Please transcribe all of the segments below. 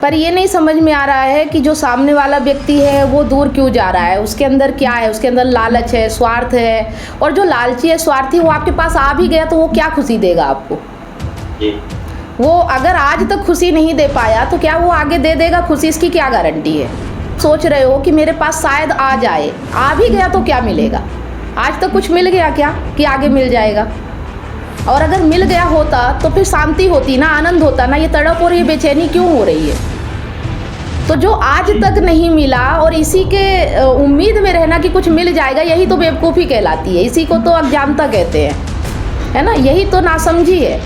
पर ये नहीं समझ में आ रहा है कि जो सामने वाला व्यक्ति है वो दूर क्यों जा रहा है, उसके अंदर क्या है, उसके अंदर लालच है, स्वार्थ है। और जो लालची है, स्वार्थी, वो आपके पास आ भी गया तो वो क्या खुशी देगा आपको? वो अगर आज तक खुशी नहीं दे पाया तो क्या वो आगे दे देगा खुशी? इसकी क्या गारंटी है? सोच रहे हो कि मेरे पास शायद आ जाए, आ भी गया तो क्या मिलेगा? आज तक कुछ मिल गया क्या कि आगे मिल जाएगा? और अगर मिल गया होता तो फिर शांति होती ना, आनंद होता ना। ये तड़प और ये बेचैनी क्यों हो रही है? तो जो आज तक नहीं मिला और इसी के उम्मीद में रहना कि कुछ मिल जाएगा, यही तो बेवकूफ़ी कहलाती है। इसी को तो अज्ञानता कहते हैं, है ना। यही तो नासमझी है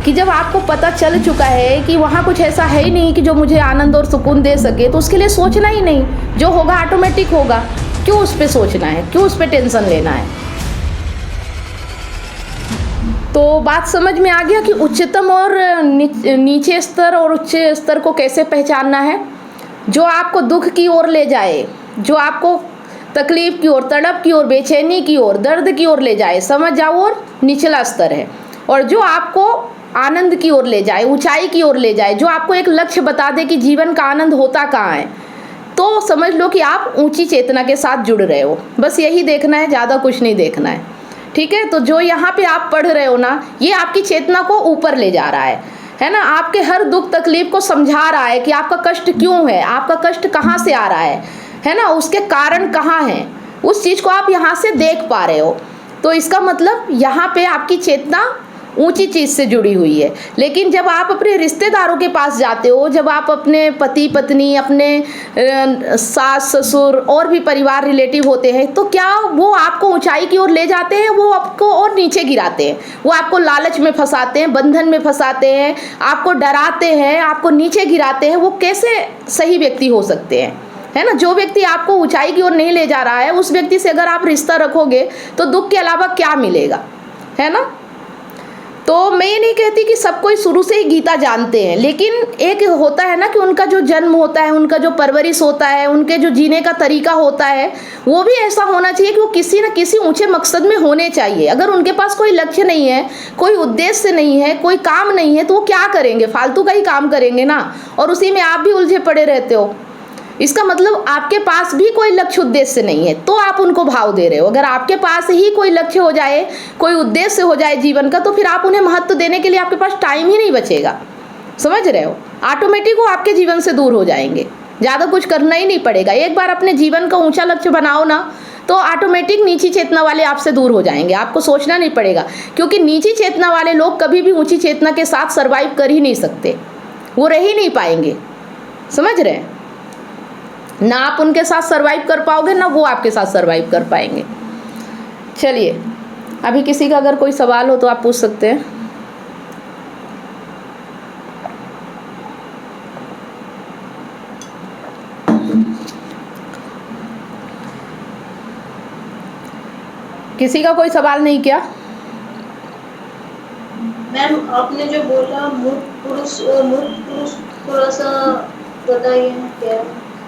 कि जब आपको पता चल चुका है कि वहाँ कुछ ऐसा है ही नहीं कि जो मुझे आनंद और सुकून दे सके, तो उसके लिए सोचना ही नहीं। जो होगा ऑटोमेटिक होगा। क्यों उस पर सोचना है? क्यों उस पर टेंशन लेना है? तो बात समझ में आ गया कि उच्चतम और नीचे स्तर और उच्च स्तर को कैसे पहचानना है। जो आपको दुख की ओर ले जाए, जो आपको तकलीफ की ओर, तड़प की ओर, बेचैनी की ओर, दर्द की ओर ले जाए, समझ जाओ, और निचला स्तर है। और जो आपको आनंद की ओर ले जाए, ऊंचाई की ओर ले जाए, जो आपको एक लक्ष्य बता दे कि जीवन का आनंद होता कहाँ है, तो समझ लो कि आप ऊंची चेतना के साथ जुड़ रहे हो। बस यही देखना है, ज़्यादा कुछ नहीं देखना है। ठीक है। तो जो यहाँ पे आप पढ़ रहे हो ना, ये आपकी चेतना को ऊपर ले जा रहा है ना। आपके हर दुख तकलीफ को समझा रहा है कि आपका कष्ट क्यों है, आपका कष्ट कहाँ से आ रहा है ना, उसके कारण कहाँ हैं। उस चीज़ को आप यहाँ से देख पा रहे हो। तो इसका मतलब यहाँ पे आपकी चेतना ऊंची चीज़ से जुड़ी हुई है। लेकिन जब आप अपने रिश्तेदारों के पास जाते हो, जब आप अपने पति पत्नी, अपने सास ससुर और भी परिवार रिलेटिव होते हैं, तो क्या वो आपको ऊंचाई की ओर ले जाते हैं? वो आपको और नीचे गिराते हैं। वो आपको लालच में फंसाते हैं, बंधन में फंसाते हैं, आपको डराते हैं, आपको नीचे गिराते हैं। वो कैसे सही व्यक्ति हो सकते हैं, है ना। जो व्यक्ति आपको ऊंचाई की ओर नहीं ले जा रहा है, उस व्यक्ति से अगर आप रिश्ता रखोगे तो दुख के अलावा क्या मिलेगा, है ना। तो मैं ये नहीं कहती कि सब कोई शुरू से ही गीता जानते हैं, लेकिन एक होता है ना कि उनका जो जन्म होता है, उनका जो परवरिश होता है, उनके जो जीने का तरीका होता है, वो भी ऐसा होना चाहिए कि वो किसी न किसी ऊंचे मकसद में होने चाहिए। अगर उनके पास कोई लक्ष्य नहीं है, कोई उद्देश्य नहीं है, कोई काम नहीं है, तो वो क्या करेंगे? फालतू का ही काम करेंगे ना। और उसी में आप भी उलझे पड़े रहते हो। इसका मतलब आपके पास भी कोई लक्ष्य उद्देश्य नहीं है, तो आप उनको भाव दे रहे हो। अगर आपके पास ही कोई लक्ष्य हो जाए, कोई उद्देश्य हो जाए जीवन का, तो फिर आप उन्हें महत्व देने के लिए आपके पास टाइम ही नहीं बचेगा। समझ रहे हो? ऑटोमेटिक वो आपके जीवन से दूर हो जाएंगे। ज़्यादा कुछ करना ही नहीं पड़ेगा। एक बार अपने जीवन का ऊंचा लक्ष्य बनाओ ना, तो ऑटोमेटिक नीची चेतना वाले आपसे दूर हो जाएंगे। आपको सोचना नहीं पड़ेगा, क्योंकि नीची चेतना वाले लोग कभी भी ऊंची चेतना के साथ सर्वाइव कर ही नहीं सकते। वो रह ही नहीं पाएंगे। समझ रहे हैं? ना आप उनके साथ सरवाइव कर पाओगे, ना वो आपके साथ सरवाइव कर पाएंगे। चलिए, अभी किसी का अगर कोई सवाल हो तो आप पूछ सकते हैं। किसी का कोई सवाल नहीं क्या? मैम, आपने जो बोला मुक्त पुरुष थोड़ा सा बताइए क्या?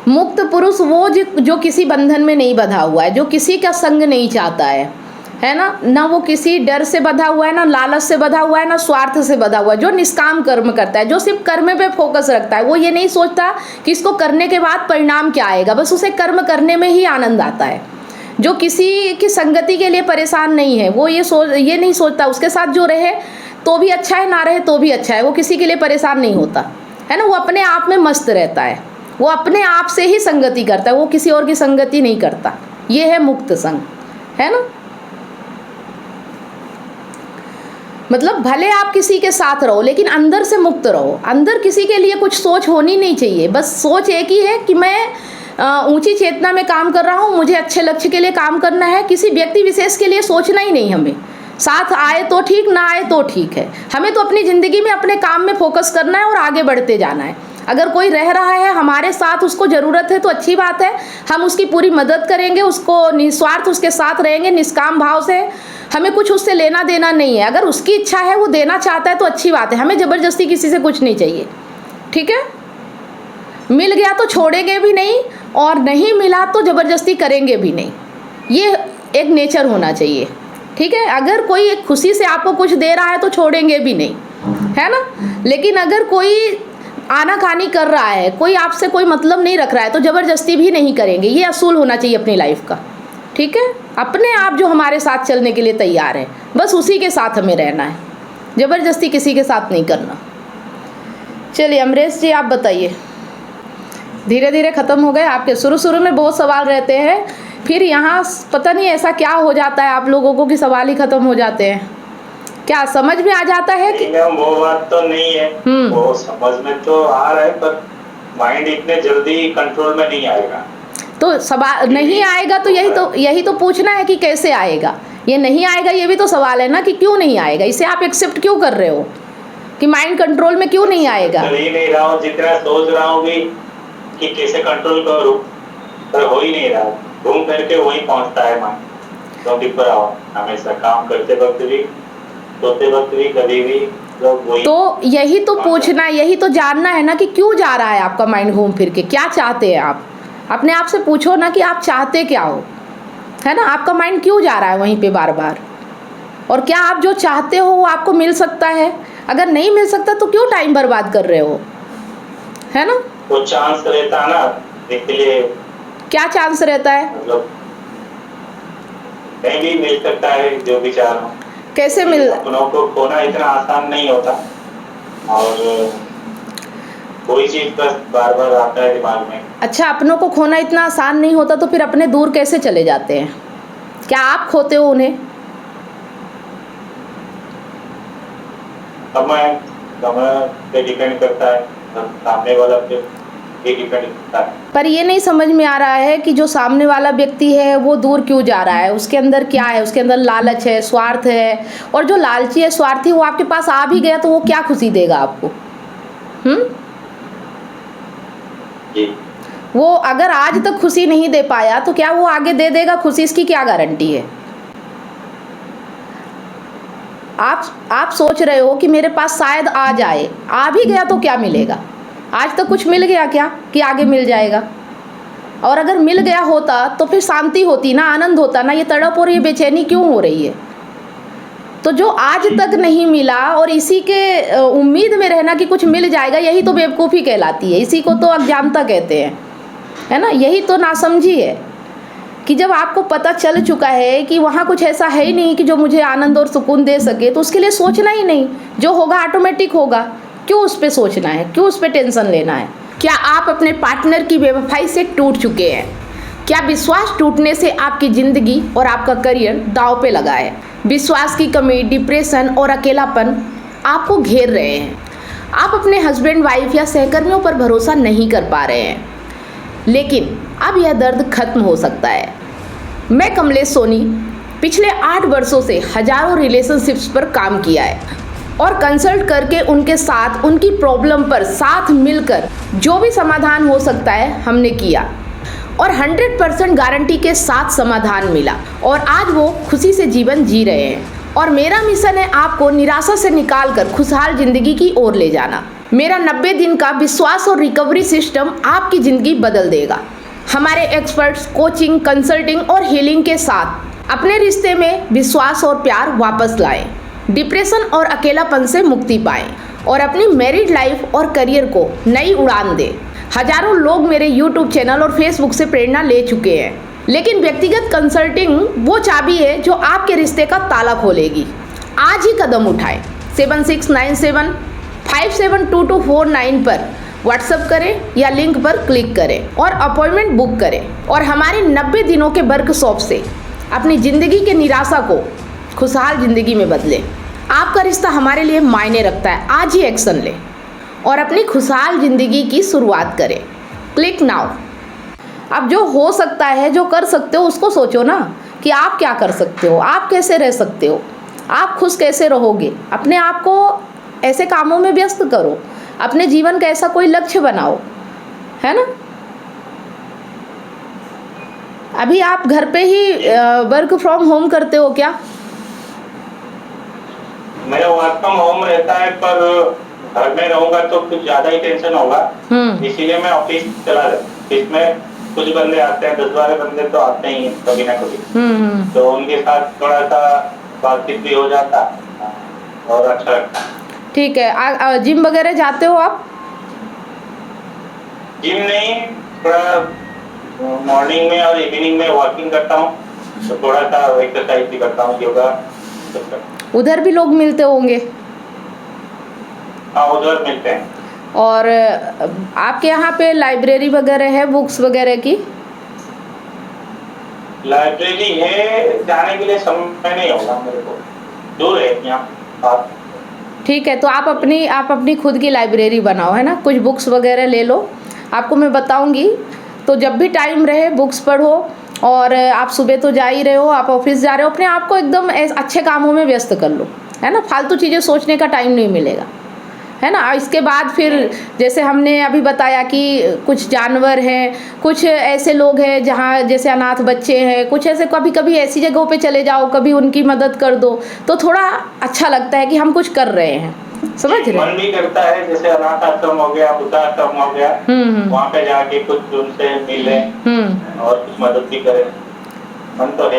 मुक्त पुरुष वो जो किसी बंधन में नहीं बंधा हुआ है, जो किसी का संग नहीं चाहता है ना। ना वो किसी डर से बंधा हुआ है, ना लालच से बंधा हुआ है, ना स्वार्थ से बंधा हुआ है। जो निष्काम कर्म करता है, जो सिर्फ कर्म पे फोकस रखता है, वो ये नहीं सोचता कि इसको करने के बाद परिणाम क्या आएगा, बस उसे कर्म करने में ही आनंद आता है। जो किसी की संगति के लिए परेशान नहीं है, वो ये नहीं सोचता उसके साथ जो रहे तो भी अच्छा है, ना रहे तो भी अच्छा है। वो किसी के लिए परेशान नहीं होता, है ना। वो अपने आप में मस्त रहता है। वो अपने आप से ही संगति करता है, वो किसी और की संगति नहीं करता। ये है मुक्त संग, है ना। मतलब भले आप किसी के साथ रहो, लेकिन अंदर से मुक्त रहो। अंदर किसी के लिए कुछ सोच होनी नहीं चाहिए। बस सोच एक ही है कि मैं ऊंची चेतना में काम कर रहा हूँ, मुझे अच्छे लक्ष्य के लिए काम करना है। किसी व्यक्ति विशेष के लिए सोचना ही नहीं। हमें साथ आए तो ठीक, ना आए तो ठीक है। हमें तो अपनी ज़िंदगी में अपने काम में फोकस करना है और आगे बढ़ते जाना है। अगर कोई रह रहा है हमारे साथ, उसको ज़रूरत है तो अच्छी बात है, हम उसकी पूरी मदद करेंगे, उसको निस्वार्थ उसके साथ रहेंगे, निष्काम भाव से। हमें कुछ उससे लेना देना नहीं है। अगर उसकी इच्छा है, वो देना चाहता है तो अच्छी बात है। हमें ज़बरदस्ती किसी से कुछ नहीं चाहिए। ठीक है। मिल गया तो छोड़ेंगे भी नहीं, और नहीं मिला तो ज़बरदस्ती करेंगे भी नहीं। ये एक नेचर होना चाहिए। ठीक है। अगर कोई खुशी से आपको कुछ दे रहा है तो छोड़ेंगे भी नहीं, है ना। लेकिन अगर कोई आनाकानी कर रहा है, कोई आपसे कोई मतलब नहीं रख रहा है, तो ज़बरदस्ती भी नहीं करेंगे। ये असूल होना चाहिए अपनी लाइफ का, ठीक है। अपने आप जो हमारे साथ चलने के लिए तैयार है, बस उसी के साथ हमें रहना है, ज़बरदस्ती किसी के साथ नहीं करना। चलिए अमरेश जी, आप बताइए। धीरे धीरे ख़त्म हो गए आपके। शुरू में बहुत सवाल रहते हैं, फिर यहाँ पता नहीं ऐसा क्या हो जाता है आप लोगों को कि सवाल ही ख़त्म हो जाते हैं। क्या समझ में आ जाता है कि मैम वो बात तो नहीं है, वो समझ में तो आ रहा है, पर माइंड इतने जल्दी कंट्रोल में नहीं आएगा। तो सवाल नहीं आएगा, तो यही तो पूछना है कि कैसे आएगा। ये नहीं आएगा, ये भी तो सवाल है ना कि क्यों नहीं आएगा। इसे आप एक्सेप्ट क्यों कर रहे हो कि माइंड कंट्रोल में क्यों नहीं आएगा? कर ही नहीं रहा हूँ, जितना सोच रहा हूँ भी कि कैसे कंट्रोल करूँ, पर हो ही नहीं रहा। घूम करके वही पहुँचता है माइंड। तो डिपर आओ हमेशा, काम करते वक्त भी, सोते वक्त भी, कभी भी वही। तो यही तो पूछना, यही तो जानना है ना कि क्यों जा रहा है आपका माइंड घूम फिर के, क्या चाहते हैं आप। अपने आप से पूछो ना कि आप चाहते क्या हो, है ना। आपका माइंड क्यों जा रहा है वहीं पे बार बार, और क्या आप जो चाहते हो वो आपको मिल सकता है? अगर नहीं मिल सकता तो क्यों टाइम बर्बाद कर रहे हो, है ना। वो चांस रहता है ना, इसलिए। क्या चांस रहता है? मतलब कहीं भी मिल सकता है जो भी चाह रहा हूँ। कैसे मिल? अपनों को खोना इतना आसान नहीं होता, और कोई चीज बस बार बार आता है दिमाग में। अच्छा, अपनों को खोना इतना आसान नहीं होता तो फिर अपने दूर कैसे चले जाते हैं? क्या आप खोते हो उन्हें? समय पे डिपेंड करता है, सामने वाला पे डिपेंड करता है। पर ये नहीं समझ में आ रहा है कि जो सामने वाला व्यक्ति है वो दूर क्यों जा रहा है। उसके अंदर क्या है? उसके अंदर लालच है, स्वार्थ है, और जो लालची है, स्वार्थी, वो आपके पास आ भी गया तो वो क्या खुशी देगा आपको? जी। वो अगर आज तक खुशी नहीं दे पाया तो क्या वो आगे दे देगा खुशी? इसकी क्या गारंटी है? आप सोच रहे हो कि मेरे पास शायद आ जाए, आ भी गया तो क्या मिलेगा? आज तक कुछ मिल गया क्या कि आगे मिल जाएगा? और अगर मिल गया होता तो फिर शांति होती ना, आनंद होता ना। ये तड़प और ये बेचैनी क्यों हो रही है? तो जो आज तक नहीं मिला और इसी के उम्मीद में रहना कि कुछ मिल जाएगा, यही तो बेवकूफ़ी कहलाती है। इसी को तो अज्ञानता कहते हैं, है ना। यही तो नासमझी है कि जब आपको पता चल चुका है कि वहाँ कुछ ऐसा है ही नहीं कि जो मुझे आनंद और सुकून दे सके, तो उसके लिए सोचना ही नहीं। जो होगा ऑटोमेटिक होगा। क्यों उस पर सोचना है? क्यों उस पर टेंशन लेना है? क्या आप अपने पार्टनर की बेवफाई से टूट चुके हैं? क्या विश्वास टूटने से आपकी ज़िंदगी और आपका करियर दांव पे लगा है? विश्वास की कमी, डिप्रेशन और अकेलापन आपको घेर रहे हैं। आप अपने हस्बैंड, वाइफ या सहकर्मियों पर भरोसा नहीं कर पा रहे हैं, लेकिन अब यह दर्द खत्म हो सकता है। मैं कमलेश सोनी पिछले 8 वर्षों से हजारों रिलेशनशिप्स पर काम किया है और कंसल्ट करके उनके साथ उनकी प्रॉब्लम पर साथ मिलकर जो भी समाधान हो सकता है हमने किया, और 100% गारंटी के साथ समाधान मिला, और आज वो खुशी से जीवन जी रहे हैं। और मेरा मिशन है आपको निराशा से निकालकर खुशहाल ज़िंदगी की ओर ले जाना। मेरा 90 दिन का विश्वास और रिकवरी सिस्टम आपकी ज़िंदगी बदल देगा। हमारे एक्सपर्ट्स कोचिंग, कंसल्टिंग और हीलिंग के साथ अपने रिश्ते में विश्वास और प्यार वापस लाएं, डिप्रेशन और अकेलापन से मुक्ति पाएं और अपनी मैरिड लाइफ और करियर को नई उड़ान दें। हजारों लोग मेरे YouTube चैनल और Facebook से प्रेरणा ले चुके हैं, लेकिन व्यक्तिगत कंसल्टिंग वो चाबी है जो आपके रिश्ते का ताला खोलेगी। आज ही कदम उठाएं। 7697572249 पर व्हाट्सएप करें या लिंक पर क्लिक करें और अपॉइंटमेंट बुक करें, और हमारे 90 दिनों के वर्कशॉप से अपनी ज़िंदगी के निराशा को खुशहाल ज़िंदगी में बदलें। आपका रिश्ता हमारे लिए मायने रखता है। आज ही एक्शन लें और अपनी खुशहाल ज़िंदगी की शुरुआत करें। Click now. अब जो हो सकता है, जो कर सकते हो, उसको सोचो ना कि आप क्या कर सकते हो, आप कैसे रह सकते हो, आप खुश कैसे रहोगे। अपने आप को ऐसे कामों में व्यस्त करो, अपने जीवन का ऐसा कोई लक्ष्य बनाओ, है ना। अभी आप घर पे ही वर्क फ्रॉम होम करते हो क्या? मेरा वर्क फ्रॉम होम रहता है, पर घर में रहूंगा तो कुछ ज्यादा ही टेंशन होगा, इसीलिए मैं ऑफिस चला जाता। इसमें कुछ बंदे आते हैं, 10-12 बंदे तो आते ही हैं कभी ना कभी, तो उनके साथ थोड़ा सा बातचीत भी हो जाता और अच्छा लगता। ठीक है। जिम वगैरह जाते हो आप? जिम नहीं, थोड़ा मॉर्निंग में और इवनिंग में वॉकिंग करता हूँ, तो थोड़ा सा एक्सरसाइज भी करता हूँ, योगा। उधर भी लोग मिलते होंगे? हाँ, उधर मिलते हैं। और आपके यहाँ पे लाइब्रेरी वगैरह है, बुक्स वगैरह की? लाइब्रेरी है, जाने के लिए समय नहीं होगा मेरे को, दूर है यहाँ पास। ठीक है, तो आप अपनी खुद की लाइब्रेरी बनाओ, है ना, कुछ बुक्स वगैरह ले लो। आपको मैं बताऊंगी, तो जब भी टाइम रहे बुक्स पढ़ो। और आप सुबह तो जा ही रहे हो, आप ऑफिस जा रहे हो, अपने आप को एकदम अच्छे कामों में व्यस्त कर लो, है ना, फालतू चीज़ें सोचने का टाइम नहीं मिलेगा, है ना। इसके बाद फिर जैसे हमने अभी बताया कि कुछ जानवर हैं, कुछ ऐसे लोग हैं जहाँ जैसे अनाथ बच्चे हैं, कुछ ऐसे कभी कभी ऐसी जगहों पे चले जाओ, कभी उनकी मदद कर दो, तो थोड़ा अच्छा लगता है कि हम कुछ कर रहे हैं, समझ रहे? मन भी करता है, जैसे अनाथ आश्रम हो गया, वृद्धाश्रम हो गया, वहाँ पे जाके कुछ उनसे मिले और कुछ मदद भी करें, मन तो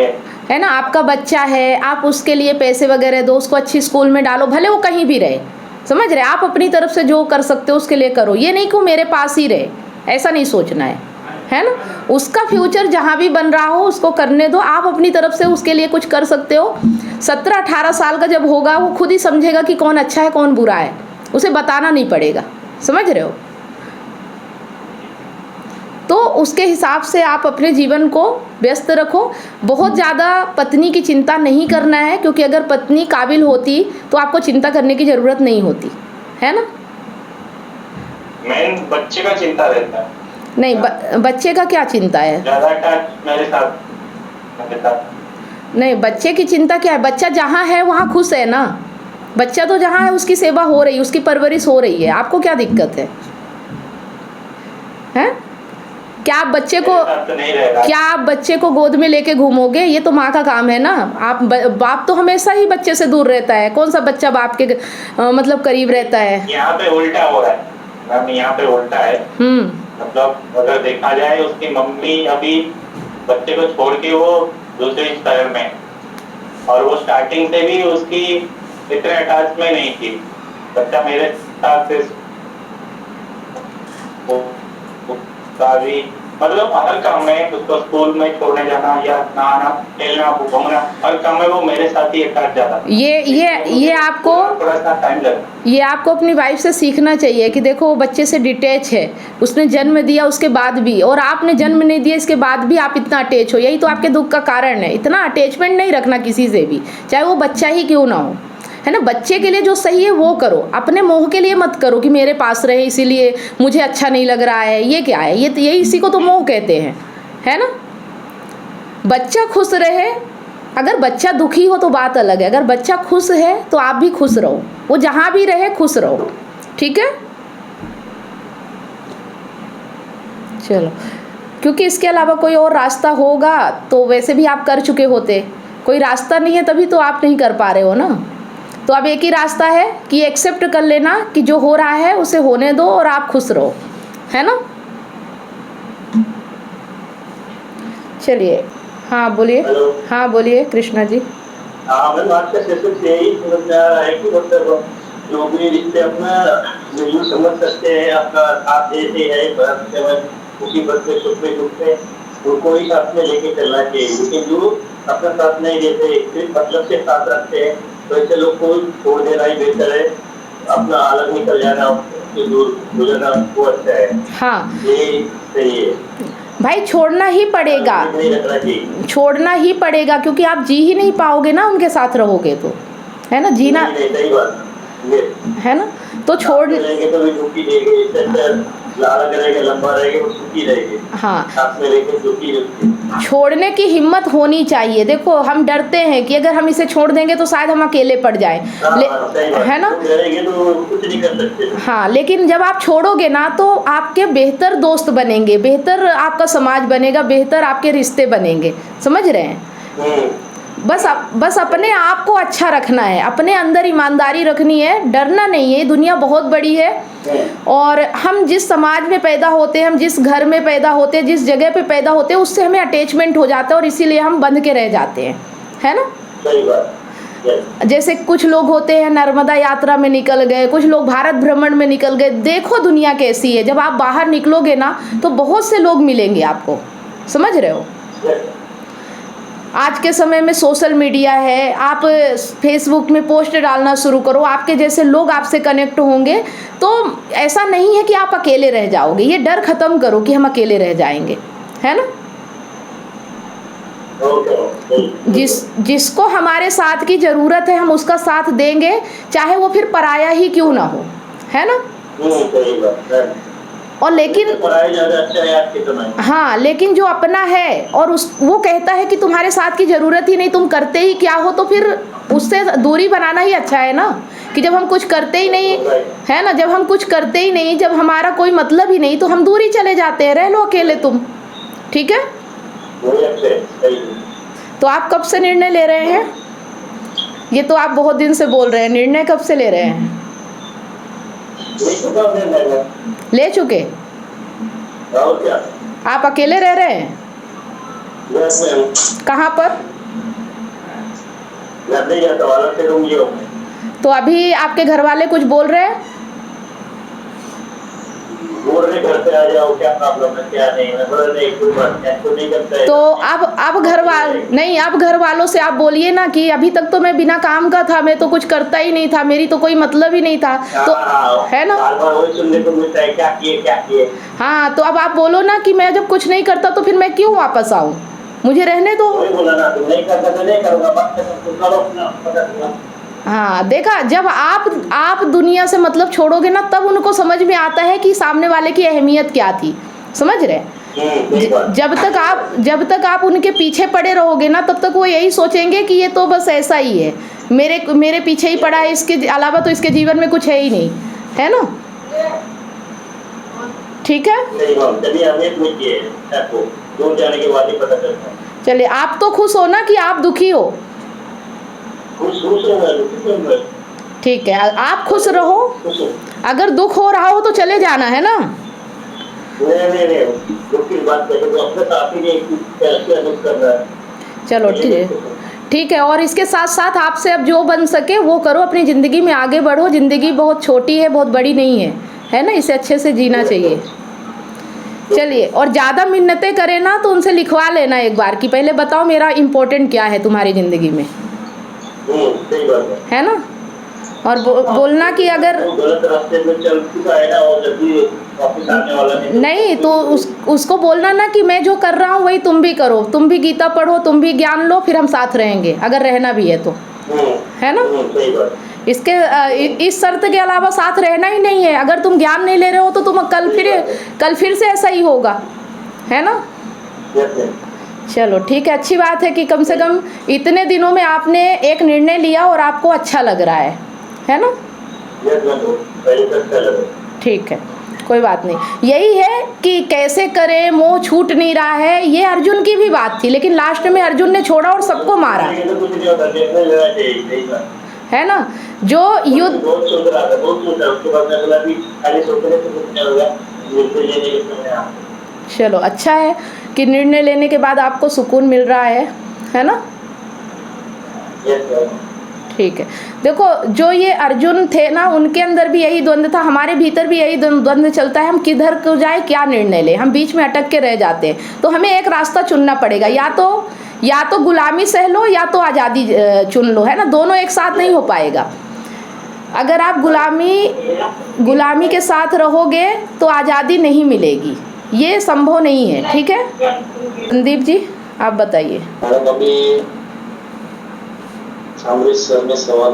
है ना। आपका बच्चा है, आप उसके लिए पैसे वगैरह दो, उसको अच्छी स्कूल में डालो, भले वो कहीं भी रहे, समझ रहे? आप अपनी तरफ से जो कर सकते हो उसके लिए करो, ये नहीं कि मेरे पास ही रहे, ऐसा नहीं सोचना है ना। उसका फ्यूचर जहाँ भी बन रहा हो उसको करने दो, आप अपनी तरफ से उसके लिए कुछ कर सकते हो। 17-18 साल का जब होगा वो खुद ही समझेगा कि कौन अच्छा है कौन बुरा है, उसे बताना नहीं पड़ेगा, समझ रहे हो? तो उसके हिसाब से आप अपने जीवन को व्यस्त रखो। बहुत ज़्यादा पत्नी की चिंता नहीं करना है, क्योंकि अगर पत्नी काबिल होती तो आपको चिंता करने की ज़रूरत नहीं होती, है ना। मेन बच्चे का चिंता रहता है। नहीं, बच्चे का क्या चिंता है? ज़्यादा टच मेरे साथ नहीं, बच्चे की चिंता क्या है? बच्चा जहाँ है वहाँ खुश है ना। बच्चा तो जहाँ है उसकी सेवा हो रही है, उसकी परवरिश हो रही है, आपको क्या दिक्कत है? हैं? क्या आप बच्चे को गोद में लेके घूमोगे? ये तो माँ का काम है ना। बाप तो हमेशा ही बच्चे से दूर रहता है, कौन सा बच्चा बाप के मतलब करीब रहता है? यहाँ पे उल्टा हो रहा है मैम, यहाँ पे उल्टा है। मतलब अगर देखा जाए, उसकी मम्मी अभी बच्चे को छोड़ के वो दूसरे शहर में, और वो स्टार्टिंग से भी उसकी इतने अटैच में नहीं थी। बच्चा मेरे साथ से मतलब हर काम में, उसको स्कूल में छोड़ने जाना या नहाना, खेलना, घूमना, हर काम में वो मेरे साथ ही अटैच जाता। ये आपको थोड़ा सा टाइम लगता। ये आपको अपनी वाइफ से सीखना चाहिए कि देखो वो बच्चे से डिटैच है, उसने जन्म दिया उसके बाद भी, और आपने जन्म नहीं दिया इसके बाद भी आप इतना अटैच हो। यही तो आपके दुख का कारण है। इतना अटैचमेंट नहीं रखना किसी से भी, चाहे वो बच्चा ही क्यों ना हो, है ना। बच्चे के लिए जो सही है वो करो, अपने मोह के लिए मत करो कि मेरे पास रहे इसीलिए मुझे अच्छा नहीं लग रहा है। ये क्या है? ये इसी को तो मोह कहते हैं, है ना। बच्चा खुश रहे, अगर बच्चा दुखी हो तो बात अलग है, अगर बच्चा खुश है तो आप भी खुश रहो, वो जहाँ भी रहे खुश रहो, ठीक है। चलो, क्योंकि इसके अलावा कोई और रास्ता होगा तो वैसे भी आप कर चुके होते, कोई रास्ता नहीं है तभी तो आप नहीं कर पा रहे हो ना। तो अब एक ही रास्ता है कि एक्सेप्ट कर लेना कि जो हो रहा है उसे होने दो और आप खुश रहो, है ना। चलिए, हाँ बोलिए। हाँ बोलिए कृष्णा जी। हाँ मैम, आपका सेशन से यही समझ में आ रहा है कि मतलब जो भी रिश्ते अपना यूँ समझ सकते हैं, आपका साथ देते हैं, उसी बच्चे सुख में दुख में उनको ही साथ में लेके चलना चाहिए। लेकिन जो अपना साथ नहीं देते, सिर्फ मतलब से साथ रखते हैं, तो ऐसे लोग को छोड़ देना ही बेहतर है। अपना अलग निकल जाना, दूर गुजरना वो अच्छा है। हाँ, ये सही है भाई, छोड़ना ही पड़ेगा, छोड़ना ही पड़ेगा, क्योंकि आप जी ही नहीं पाओगे ना उनके साथ रहोगे तो, है ना। जीना सही बात है ना, तो छोड़ तो भी दुखी रहेगी, लंबा रहेगी, वो सुखी रहेगी। हाँ, साथ में रहेगी, दुखी रहेगी। छोड़ने की हिम्मत होनी चाहिए। देखो, हम डरते हैं कि अगर हम इसे छोड़ देंगे तो शायद हम अकेले पड़ जाएं, है ना। तो कुछ नहीं कर सकते। हाँ, लेकिन जब आप छोड़ोगे ना तो आपके बेहतर दोस्त बनेंगे, बेहतर आपका समाज बनेगा, बेहतर आपके रिश्ते बनेंगे, समझ रहे हैं। बस अपने आप को अच्छा रखना है, अपने अंदर ईमानदारी रखनी है, डरना नहीं है। दुनिया बहुत बड़ी है, और हम जिस समाज में पैदा होते हैं, हम जिस घर में पैदा होते हैं, जिस जगह पे पैदा होते हैं, उससे हमें अटैचमेंट हो जाता है और इसीलिए हम बंध के रह जाते हैं, है ना। सही बात। जैसे कुछ लोग होते हैं नर्मदा यात्रा में निकल गए, कुछ लोग भारत भ्रमण में निकल गए। देखो दुनिया कैसी है, जब आप बाहर निकलोगे ना तो बहुत से लोग मिलेंगे आपको, समझ रहे हो। आज के समय में सोशल मीडिया है, आप फेसबुक में पोस्ट डालना शुरू करो, आपके जैसे लोग आपसे कनेक्ट होंगे। तो ऐसा नहीं है कि आप अकेले रह जाओगे, ये डर ख़त्म करो कि हम अकेले रह जाएंगे, है ना। जिसको हमारे साथ की ज़रूरत है हम उसका साथ देंगे, चाहे वो फिर पराया ही क्यों ना हो, है ना। और लेकिन हाँ, लेकिन जो अपना है और वो कहता है कि तुम्हारे साथ की ज़रूरत ही नहीं, तुम करते ही क्या हो, तो फिर उससे दूरी बनाना ही अच्छा है ना। कि जब हम कुछ करते ही नहीं है ना, जब हम कुछ करते ही नहीं, जब हमारा कोई मतलब ही नहीं, तो हम दूरी चले जाते हैं, रह लो अकेले तुम, ठीक है। तो आप कब से निर्णय ले रहे हैं? ये तो आप बहुत दिन से बोल रहे हैं, निर्णय कब से ले रहे हैं? ले चुके? और क्या? आप अकेले रह रहे हैं? कहाँ पर? तो अभी आपके घर वाले कुछ बोल रहे हैं? घर पे आ जाओ, क्या प्रॉब्लम है, क्या नहीं है, नहीं करता है। तो अब घर वालों से आप बोलिए ना कि अभी तक तो मैं बिना काम का था, मैं तो कुछ करता ही नहीं था, मेरी तो कोई मतलब ही नहीं था। तो है ना, बार-बार वही सुनने को मिलता है, क्या किए। हाँ, तो अब आप बोलो ना कि मैं जब कुछ नहीं करता तो फिर मैं क्यों वापस आऊँ, मुझे रहने दो। वही बोला ना, तुम नहीं करता तो नहीं करूँगा, बात करो अपना। हाँ, देखा, जब आप दुनिया से मतलब छोड़ोगे ना, तब उनको समझ में आता है कि सामने वाले की अहमियत क्या थी, समझ रहे। जब तक आप उनके पीछे पड़े रहोगे ना, तब तक वो यही सोचेंगे कि ये तो बस ऐसा ही है, मेरे पीछे ही पड़ा है, इसके अलावा तो इसके जीवन में कुछ है ही नहीं, है ना। ठीक है, चलिए, आप तो खुश हो ना कि आप दुखी हो? ठीक है, आप खुश रहो। अगर दुख हो रहा हो तो चले जाना, है ना। नहीं, दुख की बात करें तो अपने साथ ही कैसे दुख कर रहा है। चलो ठीक है। और इसके साथ साथ आपसे अब जो बन सके वो करो, अपनी ज़िंदगी में आगे बढ़ो। ज़िंदगी बहुत छोटी है, बहुत बड़ी नहीं है ना, इसे अच्छे से जीना चाहिए। चलिए, और ज़्यादा मिन्नतें करें ना तो उनसे लिखवा लेना एक बार कि पहले बताओ मेरा इम्पोर्टेंट क्या है तुम्हारी ज़िंदगी में, सही बात है ना। और बोलना कि अगर गलत रास्ते में चल चुका है ना, और जल्दी वापस आने वाला नहीं तो उसको बोलना ना कि मैं जो कर रहा हूँ वही तुम भी करो, तुम भी गीता पढ़ो, तुम भी ज्ञान लो, फिर हम साथ रहेंगे, अगर रहना भी है तो, है ना। सही बात। इसके इस शर्त के अलावा साथ रहना ही नहीं है। अगर तुम ज्ञान नहीं ले रहे हो तो तुम कल फिर से ऐसा ही होगा, है ना। चलो ठीक है, अच्छी बात है कि कम से कम इतने दिनों में आपने एक निर्णय लिया और आपको अच्छा लग रहा है ना। ठीक है, कोई बात नहीं। यही है कि कैसे करें, मोह छूट नहीं रहा है। ये अर्जुन की भी बात थी, लेकिन लास्ट में अर्जुन ने छोड़ा और सबको मारा, है ना। जो युद्ध चलो अच्छा है कि निर्णय लेने के बाद आपको सुकून मिल रहा है ना। ठीक है, देखो, जो ये अर्जुन थे ना, उनके अंदर भी यही द्वंद्व था, हमारे भीतर भी यही द्वंद्व चलता है। हम किधर को जाए, क्या निर्णय लें, हम बीच में अटक के रह जाते हैं। तो हमें एक रास्ता चुनना पड़ेगा, या तो गुलामी सह लो या तो आज़ादी चुन लो, है ना। दोनों एक साथ नहीं हो पाएगा। अगर आप गुलामी के साथ रहोगे तो आज़ादी नहीं मिलेगी, ये संभव नहीं है। ठीक है, संदीप जी आप बताइए। सर ने सवाल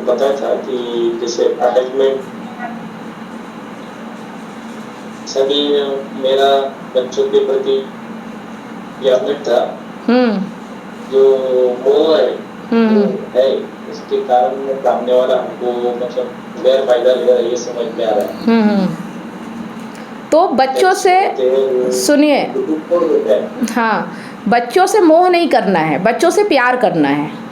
बताया था कि जैसे अटैचमेंट, सभी मेरा बच्चों के प्रति अटैचमेंट था, जो मोह है इसके कारण सामने वाला हमको मतलब गैर फायदा ले रहा है, ये समझ में आ रहा है। तो बच्चों से सुनिए, हाँ, बच्चों से मोह नहीं करना है, बच्चों से प्यार करना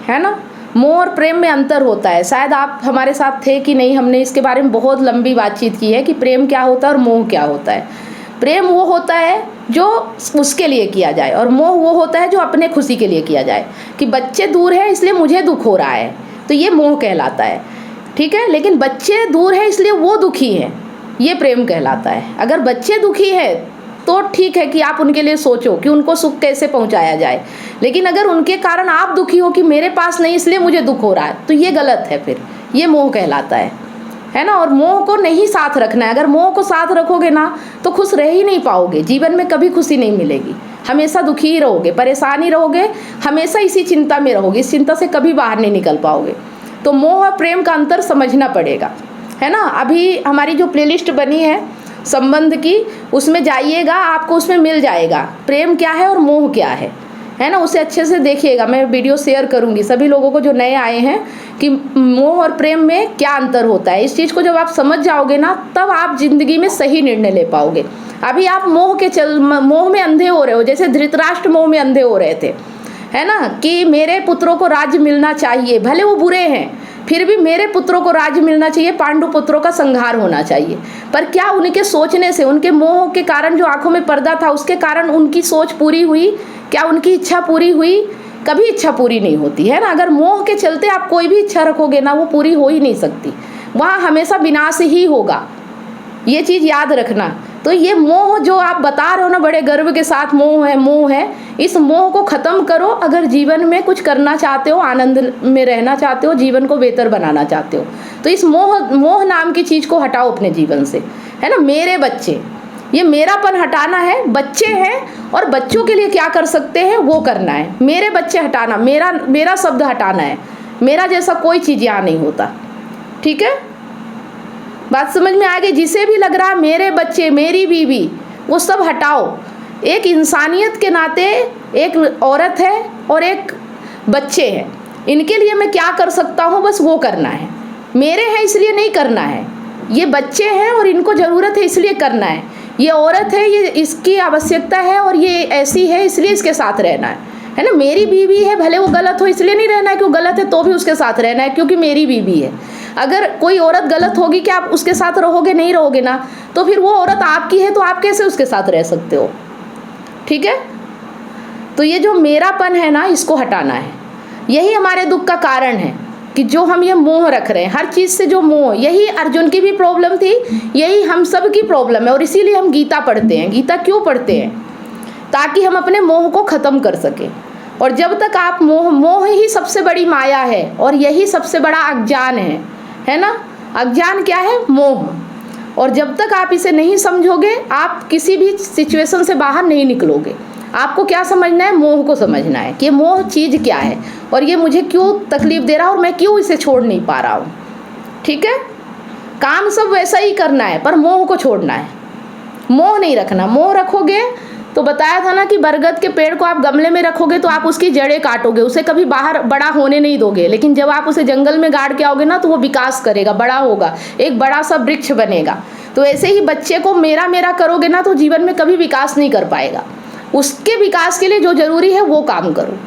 है ना। मोह और प्रेम में अंतर होता है। शायद आप हमारे साथ थे कि नहीं, हमने इसके बारे में बहुत लंबी बातचीत की है कि प्रेम क्या होता है और मोह क्या होता है। प्रेम वो होता है जो उसके लिए किया जाए, और मोह वो होता है जो अपने खुशी के लिए किया जाए। कि बच्चे दूर है इसलिए मुझे दुख हो रहा है, तो ये मोह कहलाता है, ठीक है। लेकिन बच्चे दूर है इसलिए वो दुखी हैं, ये प्रेम कहलाता है। अगर बच्चे दुखी है तो ठीक है कि आप उनके लिए सोचो कि उनको सुख कैसे पहुंचाया जाए, लेकिन अगर उनके कारण आप दुखी हो कि मेरे पास नहीं इसलिए मुझे दुख हो रहा है, तो ये गलत है, फिर ये मोह कहलाता है ना। और मोह को नहीं साथ रखना है। अगर मोह को साथ रखोगे ना तो खुश रह ही नहीं पाओगे, जीवन में कभी खुशी नहीं मिलेगी, हमेशा दुखी ही रहोगे, परेशान ही रहोगे, हमेशा इसी चिंता में रहोगे, इस चिंता से कभी बाहर नहीं निकल पाओगे। तो मोह और प्रेम का अंतर समझना पड़ेगा, है ना। अभी हमारी जो प्लेलिस्ट बनी है संबंध की, उसमें जाइएगा, आपको उसमें मिल जाएगा प्रेम क्या है और मोह क्या है ना। उसे अच्छे से देखिएगा, मैं वीडियो शेयर करूंगी सभी लोगों को जो नए आए हैं कि मोह और प्रेम में क्या अंतर होता है। इस चीज़ को जब आप समझ जाओगे ना, तब आप जिंदगी में सही निर्णय ले पाओगे। अभी आप मोह में अंधे हो रहे हो, जैसे धृतराष्ट्र मोह में अंधे हो रहे थे, है ना, कि मेरे पुत्रों को राज्य मिलना चाहिए, भले वो बुरे हैं फिर भी मेरे पुत्रों को राज्य मिलना चाहिए, पांडु पुत्रों का संहार होना चाहिए। पर क्या उनके सोचने से, उनके मोह के कारण जो आंखों में पर्दा था उसके कारण उनकी सोच पूरी हुई? क्या उनकी इच्छा पूरी हुई? कभी इच्छा पूरी नहीं होती, है ना। अगर मोह के चलते आप कोई भी इच्छा रखोगे ना, वो पूरी हो ही नहीं सकती, वहाँ हमेशा विनाश ही होगा, ये चीज़ याद रखना। तो ये मोह जो आप बता रहे हो ना बड़े गर्व के साथ, मोह है, इस मोह को ख़त्म करो। अगर जीवन में कुछ करना चाहते हो, आनंद में रहना चाहते हो, जीवन को बेहतर बनाना चाहते हो, तो इस मोह नाम की चीज़ को हटाओ अपने जीवन से, है ना। मेरे बच्चे, ये मेरापन हटाना है। बच्चे हैं और बच्चों के लिए क्या कर सकते हैं वो करना है। मेरे बच्चे हटाना, मेरा शब्द हटाना है। मेरा जैसा कोई चीज़ यहाँ नहीं होता, ठीक है। बात समझ में आ गई? जिसे भी लग रहा है मेरे बच्चे, मेरी बीवी, वो सब हटाओ। एक इंसानियत के नाते एक औरत है और एक बच्चे हैं, इनके लिए मैं क्या कर सकता हूँ, बस वो करना है। मेरे हैं इसलिए नहीं करना है, ये बच्चे हैं और इनको ज़रूरत है इसलिए करना है। ये औरत है, ये इसकी आवश्यकता है और ये ऐसी है इसलिए इसके साथ रहना है ना। मेरी बीवी है, भले वो गलत हो इसलिए नहीं रहना है कि वो गलत है, तो भी उसके साथ रहना है क्योंकि मेरी बीवी है। अगर कोई औरत गलत होगी क्या आप उसके साथ रहोगे? नहीं रहोगे ना। तो फिर वो औरत आपकी है तो आप कैसे उसके साथ रह सकते हो, ठीक है। तो ये जो मेरापन है ना, इसको हटाना है। यही हमारे दुख का कारण है कि जो हम ये मोह रख रहे हैं, हर चीज़ से जो मोह, यही अर्जुन की भी प्रॉब्लम थी, यही हम सब की प्रॉब्लम है। और इसीलिए हम गीता पढ़ते हैं। गीता क्यों पढ़ते हैं? ताकि हम अपने मोह को ख़त्म कर सकें। और जब तक आप मोह ही सबसे बड़ी माया है और यही सबसे बड़ा अज्ञान है ना। अज्ञान क्या है? मोह। और जब तक आप इसे नहीं समझोगे, आप किसी भी सिचुएशन से बाहर नहीं निकलोगे। आपको क्या समझना है? मोह को समझना है कि मोह चीज़ क्या है और ये मुझे क्यों तकलीफ दे रहा है और मैं क्यों इसे छोड़ नहीं पा रहा हूँ, ठीक है। काम सब वैसा ही करना है पर मोह को छोड़ना है, मोह नहीं रखना। मोह रखोगे तो बताया था ना कि बरगद के पेड़ को आप गमले में रखोगे तो आप उसकी जड़ें काटोगे, उसे कभी बाहर बड़ा होने नहीं दोगे। लेकिन जब आप उसे जंगल में गाड़ के आओगे ना तो वो विकास करेगा, बड़ा होगा, एक बड़ा सा वृक्ष बनेगा। तो ऐसे ही बच्चे को मेरा करोगे ना तो जीवन में कभी विकास नहीं कर पाएगा। उसके विकास के लिए जो जरूरी है वो काम करो,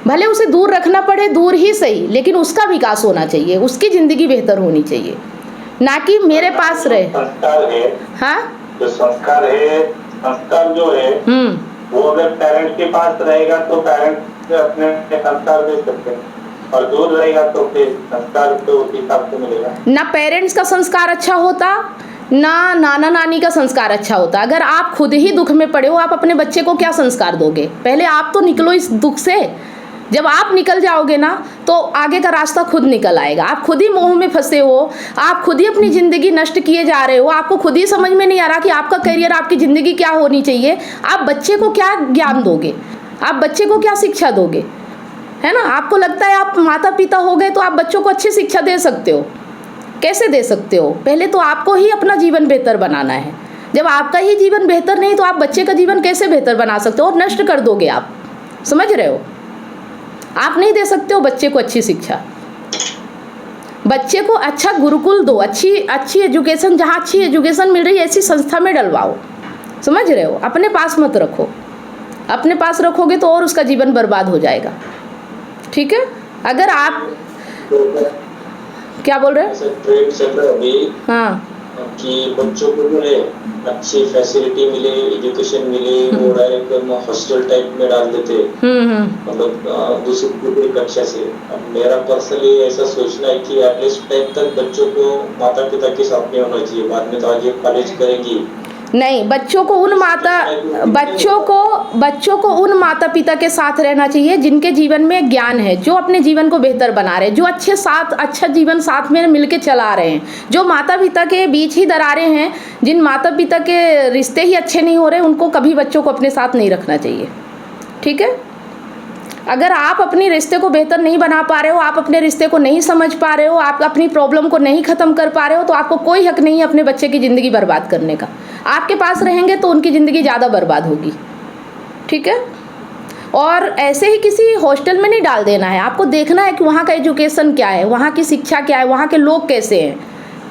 भले उसे दूर रखना पड़े, दूर ही सही, लेकिन उसका विकास होना चाहिए, उसकी ज़िंदगी बेहतर होनी चाहिए, ना कि मेरे पास रहे। संस्कार है, हाँ, जो संस्कार है, संस्कार जो है वो अगर पेरेंट्स के पास रहेगा तो पेरेंट्स अपने संस्कार दे सकते हैं और दूर रहेगा तो फिर संस्कार तो उस हिसाब से मिलेगा। ना पेरेंट्स का संस्कार अच्छा होता, ना नाना नानी का संस्कार अच्छा होता। अगर आप खुद ही दुख में पड़े हो, आप अपने बच्चे को क्या संस्कार दोगे? पहले आप तो निकलो इस दुख से। जब आप निकल जाओगे ना तो आगे का रास्ता खुद निकल आएगा। आप खुद ही मोह में फंसे हो, आप खुद ही अपनी ज़िंदगी नष्ट किए जा रहे हो, आपको खुद ही समझ में नहीं आ रहा कि आपका करियर, आपकी ज़िंदगी क्या होनी चाहिए। आप बच्चे को क्या ज्ञान दोगे? आप बच्चे को क्या शिक्षा दोगे? है ना। आपको लगता है आप माता पिता हो गए तो आप बच्चों को अच्छी शिक्षा दे सकते हो? कैसे दे सकते हो? पहले तो आपको ही अपना जीवन बेहतर बनाना है। जब आपका ही जीवन बेहतर नहीं तो आप बच्चे का जीवन कैसे बेहतर बना सकते हो? और नष्ट कर दोगे आप, समझ रहे हो। आप नहीं दे सकते हो बच्चे को अच्छी शिक्षा। बच्चे को अच्छा गुरुकुल दो, अच्छी एजुकेशन, जहाँ अच्छी एजुकेशन मिल रही है ऐसी संस्था में डलवाओ, समझ रहे हो। अपने पास मत रखो, अपने पास रखोगे तो और उसका जीवन बर्बाद हो जाएगा, ठीक है। अगर आप क्या बोल रहे हैं? हाँ, कि बच्चों को जो है अच्छी फैसिलिटी मिले, एजुकेशन मिले, वो डायरेक्ट हॉस्टल टाइप में डाल देते हैं, मतलब दूसरी कक्षा से। अब मेरा पर्सनली ऐसा सोचना है कि एटलीस्ट 10th तक बच्चों को माता पिता के साथ में होना चाहिए, बाद में तो आगे कॉलेज करेंगी। नहीं, बच्चों को उन माता पिता के साथ रहना चाहिए जिनके जीवन में ज्ञान है, जो अपने जीवन को बेहतर बना रहे हैं, जो अच्छा जीवन साथ में मिलके चला रहे हैं। जो माता पिता के बीच ही दरारें हैं, जिन माता पिता के रिश्ते ही अच्छे नहीं हो रहे, उनको कभी बच्चों को अपने साथ नहीं रखना चाहिए। ठीक है? अगर आप अपने रिश्ते को बेहतर नहीं बना पा रहे हो, आप अपने रिश्ते को नहीं समझ पा रहे हो, आप अपनी प्रॉब्लम को नहीं ख़त्म कर पा रहे हो, तो आपको कोई हक नहीं है अपने बच्चे की ज़िंदगी बर्बाद करने का। आपके पास रहेंगे तो उनकी ज़िंदगी ज़्यादा बर्बाद होगी। ठीक है? और ऐसे ही किसी हॉस्टल में नहीं डाल देना है, आपको देखना है कि वहाँ का एजुकेशन क्या है, वहाँ की शिक्षा क्या है, वहाँ के लोग कैसे हैं,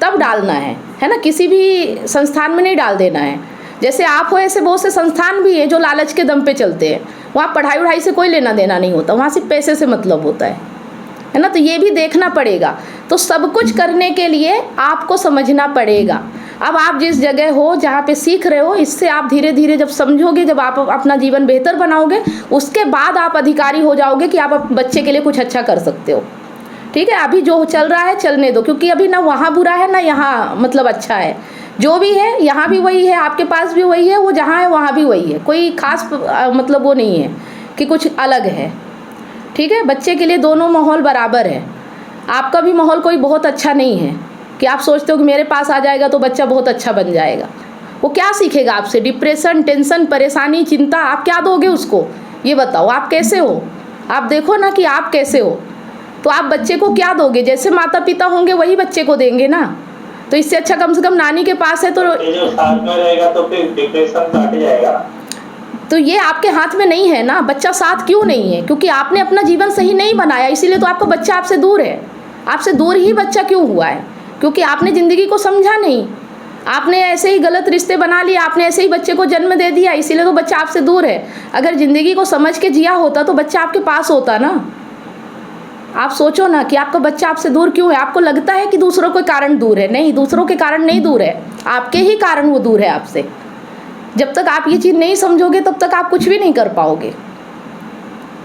तब डालना है ना। किसी भी संस्थान में नहीं डाल देना है। जैसे आप हो, ऐसे बहुत से संस्थान भी हैं जो लालच के दम पे चलते हैं। वहाँ पढ़ाई वढ़ाई से कोई लेना देना नहीं होता, वहाँ सिर्फ पैसे से मतलब होता है ना। तो ये भी देखना पड़ेगा। तो सब कुछ करने के लिए आपको समझना पड़ेगा। अब आप जिस जगह हो जहाँ पे सीख रहे हो, इससे आप धीरे धीरे जब समझोगे, जब आप अपना जीवन बेहतर बनाओगे, उसके बाद आप अधिकारी हो जाओगे कि आप बच्चे के लिए कुछ अच्छा कर सकते हो। ठीक है? अभी जो चल रहा है चलने दो, क्योंकि अभी ना वहाँ बुरा है ना यहाँ मतलब अच्छा है। जो भी है यहाँ भी वही है, आपके पास भी वही है, वो जहाँ है वहाँ भी वही है। कोई खास मतलब वो नहीं है कि कुछ अलग है। ठीक है? बच्चे के लिए दोनों माहौल बराबर है। आपका भी माहौल कोई बहुत अच्छा नहीं है कि आप सोचते हो कि मेरे पास आ जाएगा तो बच्चा बहुत अच्छा बन जाएगा। वो क्या सीखेगा आपसे? डिप्रेशन, टेंशन, परेशानी, चिंता। आप क्या दोगे उसको? ये बताओ, आप कैसे हो? आप देखो ना कि आप कैसे हो, तो आप बच्चे को क्या दोगे? जैसे माता पिता होंगे वही बच्चे को देंगे ना। तो इससे अच्छा कम से कम नानी के पास है तो जो साथ में रहेगा तो फिर डिप्रेशन तो हट जाएगा। तो ये आपके हाथ में नहीं है ना। बच्चा साथ क्यों नहीं है? क्योंकि आपने अपना जीवन सही नहीं बनाया, इसीलिए तो आपका बच्चा आपसे दूर है। आपसे दूर ही बच्चा क्यों हुआ है? क्योंकि आपने ज़िंदगी को समझा नहीं। आपने ऐसे ही गलत रिश्ते बना लिए, आपने ऐसे ही बच्चे को जन्म दे दिया, इसीलिए तो बच्चा आपसे दूर है। अगर ज़िंदगी को समझ के जिया होता तो बच्चा आपके पास होता ना। आप सोचो ना कि आपका बच्चा आपसे दूर क्यों है। आपको लगता है कि दूसरों के कारण दूर है, नहीं, दूसरों के कारण नहीं दूर है, आपके ही कारण वो दूर है आपसे। जब तक आप ये चीज़ नहीं समझोगे तब तक आप कुछ भी नहीं कर पाओगे,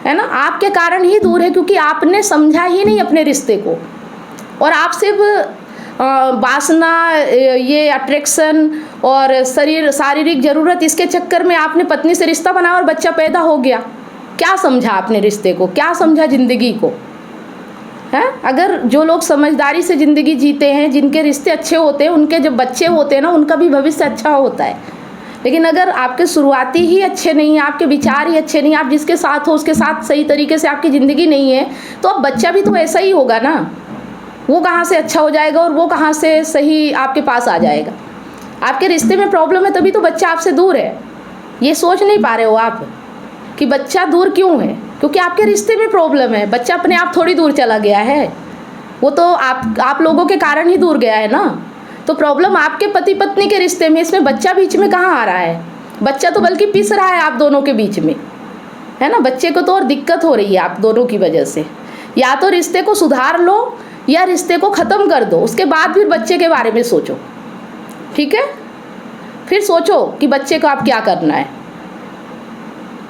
है ना। आपके कारण ही दूर है, क्योंकि आपने समझा ही नहीं अपने रिश्ते को। और आप सिर्फ वासना, ये अट्रैक्शन और शारीरिक ज़रूरत, इसके चक्कर में आपने पत्नी से रिश्ता बनाया और बच्चा पैदा हो गया। क्या समझा आपने रिश्ते को? क्या समझा ज़िंदगी को? है? अगर जो लोग समझदारी से ज़िंदगी जीते हैं, जिनके रिश्ते अच्छे होते हैं, उनके जब बच्चे होते हैं ना, उनका भी भविष्य अच्छा होता है। लेकिन अगर आपके शुरुआती ही अच्छे नहीं हैं, आपके विचार ही अच्छे नहीं, आप जिसके साथ हो उसके साथ सही तरीके से आपकी ज़िंदगी नहीं है, तो अब बच्चा भी तो ऐसा ही होगा ना। वो कहाँ से अच्छा हो जाएगा और वो कहाँ से सही आपके पास आ जाएगा? आपके रिश्ते में प्रॉब्लम है तभी तो बच्चा आपसे दूर है। ये सोच नहीं पा रहे हो आप कि बच्चा दूर क्यों है? क्योंकि आपके रिश्ते में प्रॉब्लम है। बच्चा अपने आप थोड़ी दूर चला गया है, वो तो आप लोगों के कारण ही दूर गया है ना। तो प्रॉब्लम आपके पति पत्नी के रिश्ते में, इसमें बच्चा बीच में कहाँ आ रहा है? बच्चा तो बल्कि पिस रहा है आप दोनों के बीच में, है ना। बच्चे को तो और दिक्कत हो रही है आप दोनों की वजह से। या तो रिश्ते को सुधार लो या रिश्ते को ख़त्म कर दो, उसके बाद फिर बच्चे के बारे में सोचो। ठीक है? फिर सोचो कि बच्चे को आप क्या करना है।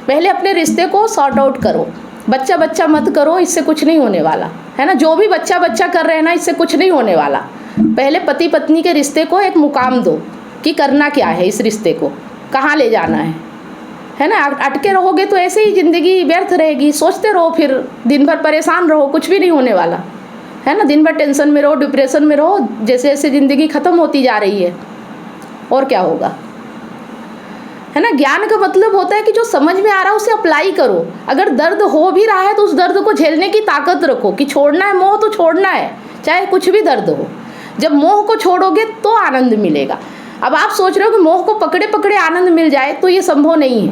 पहले अपने रिश्ते को सॉर्ट आउट करो। बच्चा बच्चा मत करो, इससे कुछ नहीं होने वाला, है ना। जो भी बच्चा बच्चा कर रहे हैं ना, इससे कुछ नहीं होने वाला। पहले पति पत्नी के रिश्ते को एक मुकाम दो कि करना क्या है, इस रिश्ते को कहाँ ले जाना है ना। अटके रहोगे तो ऐसे ही ज़िंदगी व्यर्थ रहेगी। सोचते रहो, फिर दिन भर परेशान रहो, कुछ भी नहीं होने वाला, है ना। दिन भर टेंशन में रहो, डिप्रेशन में रहो, जैसे जैसे ज़िंदगी ख़त्म होती जा रही है। और क्या होगा, है ना। ज्ञान का मतलब होता है कि जो समझ में आ रहा है उसे अप्लाई करो। अगर दर्द हो भी रहा है तो उस दर्द को झेलने की ताकत रखो कि छोड़ना है मोह तो छोड़ना है, चाहे कुछ भी दर्द हो। जब मोह को छोड़ोगे तो आनंद मिलेगा। अब आप सोच रहे हो कि मोह को पकड़े पकड़े आनंद मिल जाए, तो ये संभव नहीं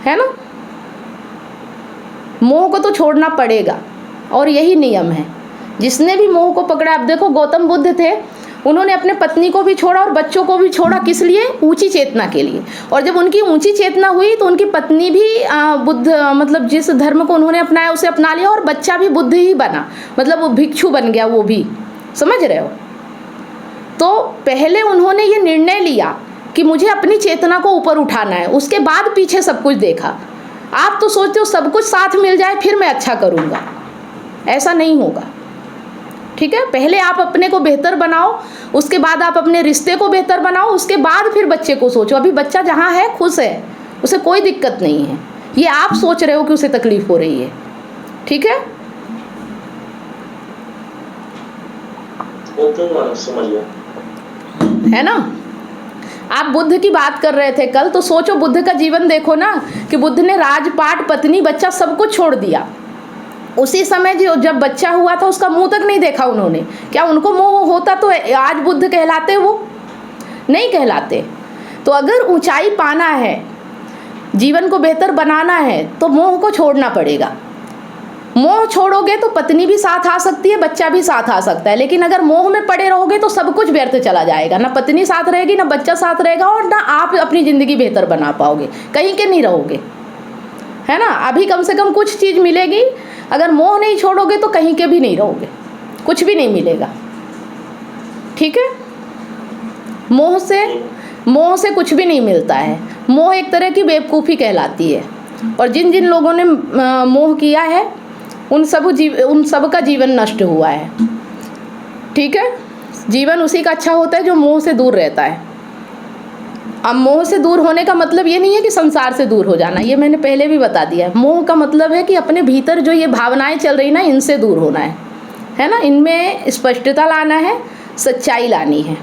है ना। मोह को तो छोड़ना पड़ेगा और यही नियम है। जिसने भी मोह को पकड़ा, अब देखो गौतम बुद्ध थे, उन्होंने अपने पत्नी को भी छोड़ा और बच्चों को भी छोड़ा। किस लिए? ऊंची चेतना के लिए। और जब उनकी ऊंची चेतना हुई तो उनकी पत्नी भी बुद्ध, मतलब जिस धर्म को उन्होंने अपनाया उसे अपना लिया, और बच्चा भी बुद्ध ही बना, मतलब वो भिक्षु बन गया। वो भी समझ रहे हो। तो पहले उन्होंने ये निर्णय लिया कि मुझे अपनी चेतना को ऊपर उठाना है, उसके बाद पीछे सब कुछ देखा। आप तो सोचते हो सब कुछ साथ मिल जाए फिर मैं अच्छा करूँगा, ऐसा नहीं होगा। ठीक है, पहले आप अपने को बेहतर बनाओ, उसके बाद आप अपने रिश्ते को बेहतर बनाओ, उसके बाद फिर बच्चे को सोचो। अभी बच्चा जहाँ है खुश है, उसे कोई दिक्कत नहीं है, ये आप सोच रहे हो कि उसे तकलीफ हो रही है। ठीक है, समझ गया, है ना। आप बुद्ध की बात कर रहे थे कल, तो सोचो बुद्ध का जीवन देखो ना, कि बुद्ध ने राजपाट, पत्नी, बच्चा सब कुछ छोड़ दिया। उसी समय जो जब बच्चा हुआ था उसका मुंह तक नहीं देखा उन्होंने। क्या उनको मोह होता तो आज बुद्ध कहलाते? वो नहीं कहलाते। तो अगर ऊंचाई पाना है, जीवन को बेहतर बनाना है, तो मोह को छोड़ना पड़ेगा। मोह छोड़ोगे तो पत्नी भी साथ आ सकती है, बच्चा भी साथ आ सकता है, लेकिन अगर मोह में पड़े रहोगे तो सब कुछ व्यर्थ चला जाएगा। ना पत्नी साथ रहेगी, ना बच्चा साथ रहेगा, और ना आप अपनी ज़िंदगी बेहतर बना पाओगे, कहीं के नहीं रहोगे, है ना। अभी कम से कम कुछ चीज़ मिलेगी, अगर मोह नहीं छोड़ोगे तो कहीं के भी नहीं रहोगे, कुछ भी नहीं मिलेगा। ठीक है, मोह से कुछ भी नहीं मिलता है। मोह एक तरह की बेवकूफ़ी कहलाती है, और जिन जिन लोगों ने मोह किया है उन सब का जीवन नष्ट हुआ है। ठीक है, जीवन उसी का अच्छा होता है जो मोह से दूर रहता है। अब मोह से दूर होने का मतलब ये नहीं है कि संसार से दूर हो जाना, ये मैंने पहले भी बता दिया है। मोह का मतलब है कि अपने भीतर जो ये भावनाएं चल रही ना, इनसे दूर होना है ना। इनमें स्पष्टता लाना है, सच्चाई लानी है।